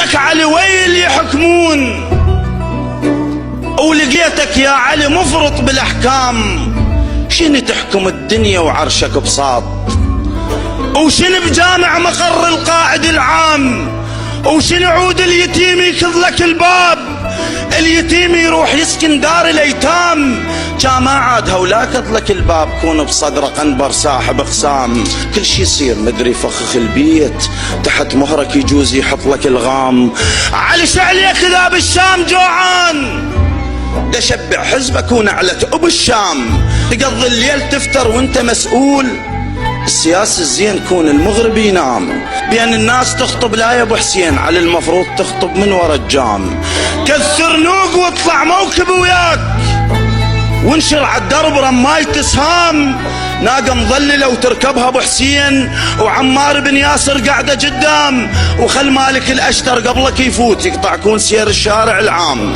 عندك علي ويل يحكمون، ولقيتك يا علي مفرط بالاحكام. شنو تحكم الدنيا وعرشك بساط، وشنو بجامع مقر القائد العام، وشنو عود اليتيم يكض لك الباب، اليتيم يروح يسكن دار الايتام. جامع عاد هولا كض لك الباب، كون بصدره قنبر ساحب اقسام. كل شي يصير مدري فخخ البيت، تحت مهرك يجوز يحط لك الغام. علي شعليك ذا بالشام جوعان، دشبع حزبك ونعلة ابو الشام. تقضي الليل تفتر وانت مسؤول، السياسي الزين كون المغرب ينام. بين الناس تخطب لا يا ابو حسين، على المفروض تخطب من ورا الجام. كثر نوق واطلع موكب وياك، وانشر عالدرب رماية سهام. ناقة مظللة وتركبها ابو حسين، وعمار بن ياسر قاعدة قدام، وخل مالك الاشتر قبلك يفوت يقطع كون سير الشارع العام.